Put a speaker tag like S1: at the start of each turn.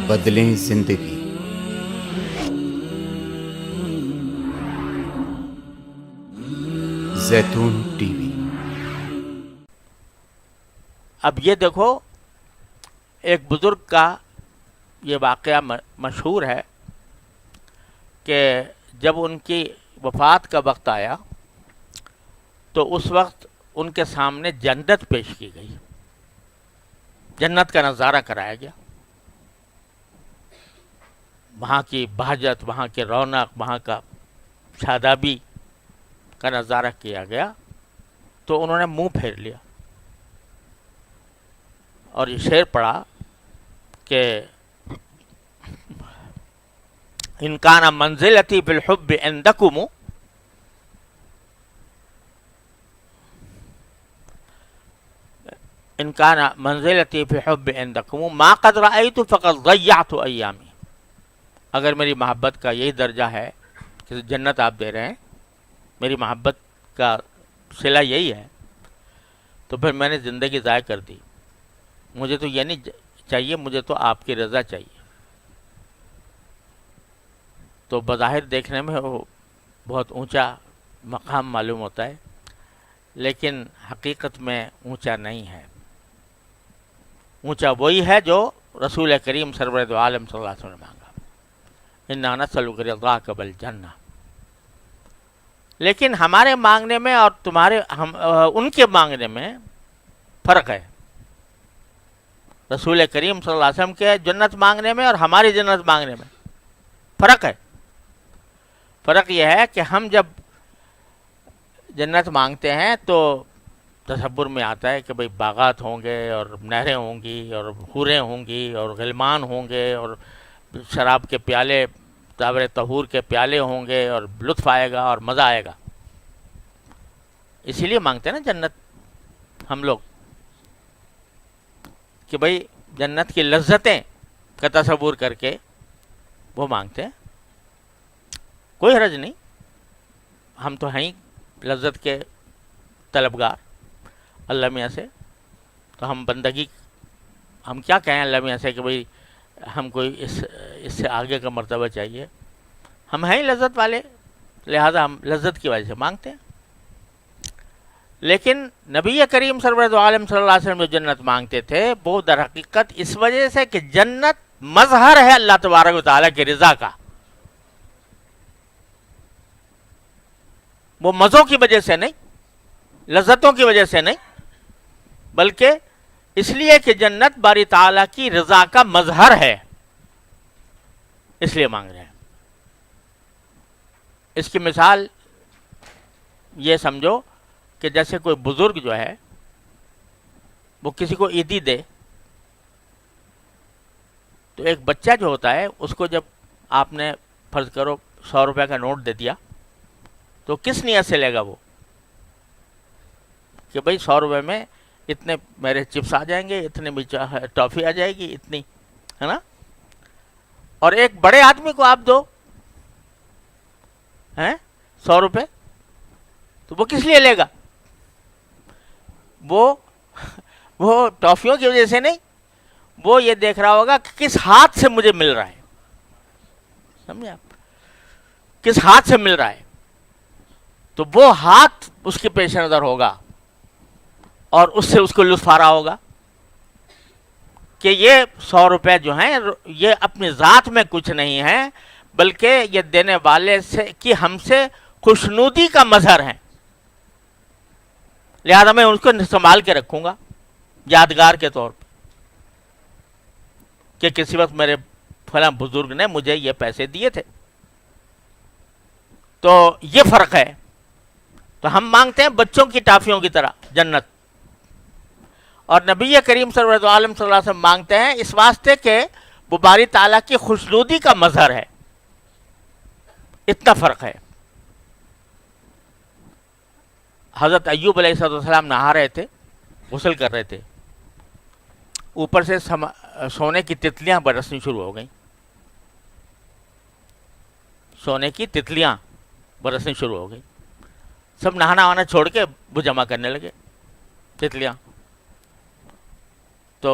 S1: بدلیں زندگی۔ زیتون ٹی وی۔
S2: اب یہ دیکھو، ایک بزرگ کا یہ واقعہ مشہور ہے کہ جب ان کی وفات کا وقت آیا تو اس وقت ان کے سامنے جنت پیش کی گئی، جنت کا نظارہ کرایا گیا، وہاں کی بہجت، وہاں کی رونق، وہاں کا شادابی کا نظارہ کیا گیا تو انہوں نے منہ پھیر لیا اور یہ شعر پڑھا کہ ان کان منزلتی فی الحب عندکم ان کان منزلتی فی الحب عندکم ما قد رأیت فقد ضیعت ایامی، اگر میری محبت کا یہی درجہ ہے کہ جنت آپ دے رہے ہیں، میری محبت کا صلہ یہی ہے، تو پھر میں نے زندگی ضائع کر دی، مجھے تو یہ نہیں چاہیے، مجھے تو آپ کی رضا چاہیے۔ تو بظاہر دیکھنے میں وہ بہت اونچا مقام معلوم ہوتا ہے، لیکن حقیقت میں اونچا نہیں ہے۔ اونچا وہی ہے جو رسول کریم سرور دو عالم صلی اللہ علیہ وسلم نے مانگا، انا نسألک رضاک بالجنہ۔ لیکن ہمارے مانگنے میں اور ان کے مانگنے میں فرق ہے۔ رسول کریم صلی اللہ علیہ وسلم کے جنت مانگنے میں اور ہماری جنت مانگنے میں فرق ہے۔ فرق یہ ہے کہ ہم جب جنت مانگتے ہیں تو تصور میں آتا ہے کہ بھئی باغات ہوں گے اور نہریں ہوں گی اور حوریں ہوں گی اور غلمان ہوں گے اور شراب کے پیالے، طاہر طہور کے پیالے ہوں گے اور لطف آئے گا اور مزہ آئے گا۔ اسی لیے مانگتے ہیں نا جنت ہم لوگ، کہ بھئی جنت کی لذتیں کا تصور کر کے وہ مانگتے ہیں۔ کوئی حرج نہیں، ہم تو ہیں لذت کے طلبگار اللہ میاں سے، تو ہم بندگی، ہم کیا کہیں اللہ میاں سے کہ بھئی ہم کو اس سے آگے کا مرتبہ چاہیے، ہم ہیں لذت والے، لہذا ہم لذت کی وجہ سے مانگتے ہیں۔ لیکن نبی کریم سرور دو عالم صلی اللہ علیہ وسلم جو جنت مانگتے تھے وہ در حقیقت اس وجہ سے کہ جنت مظہر ہے اللہ تبارک و تعالیٰ کی رضا کا، وہ مزوں کی وجہ سے نہیں، لذتوں کی وجہ سے نہیں، بلکہ اس لیے کہ جنت باری تعالیٰ کی رضا کا مظہر ہے، اس لیے مانگ رہے ہیں۔ اس کی مثال یہ سمجھو کہ جیسے کوئی بزرگ جو ہے وہ کسی کو عیدی دے، تو ایک بچہ جو ہوتا ہے اس کو جب آپ نے فرض کرو 100 روپے کا نوٹ دے دیا تو کس نیت سے لے گا وہ کہ بھئی 100 روپے میں اتنے میرے چپس آ جائیں گے، اتنے بھی ٹافی آ جائے گی، اتنی ہے نا۔ اور ایک بڑے آدمی کو آپ دو 100 روپے، تو وہ کس لیے لے گا؟ وہ ٹافیوں کی وجہ سے نہیں، وہ یہ دیکھ رہا ہوگا کہ کس ہاتھ سے مجھے مل رہا ہے، سمجھے آپ، کس ہاتھ سے مل رہا ہے، تو وہ ہاتھ اس کے پیش نظر ہوگا اور اس سے اس کو لطف آ رہا ہوگا کہ یہ 100 روپے جو ہیں یہ اپنی ذات میں کچھ نہیں ہے، بلکہ یہ دینے والے سے کی ہم سے خوشنودی کا مظہر ہے، لہذا میں اس کو سنبھال کے رکھوں گا یادگار کے طور پہ کہ کسی وقت میرے فلاں بزرگ نے مجھے یہ پیسے دیے تھے۔ تو یہ فرق ہے۔ تو ہم مانگتے ہیں بچوں کی ٹافیوں کی طرح جنت، اور نبی کریم سرور دو عالم صلی اللہ علیہ وسلم مانگتے ہیں اس واسطے کہ وہ باری تعالیٰ کی خوشنودی کا مظہر ہے، اتنا فرق ہے۔ حضرت ایوب علیہ السلام نہا رہے تھے، غسل کر رہے تھے، اوپر سے سونے کی تتلیاں برسنی شروع ہو گئیں، سونے کی تتلیاں برسنی شروع ہو گئی، سب نہانا وانا چھوڑ کے وہ جمع کرنے لگے تتلیاں۔ تو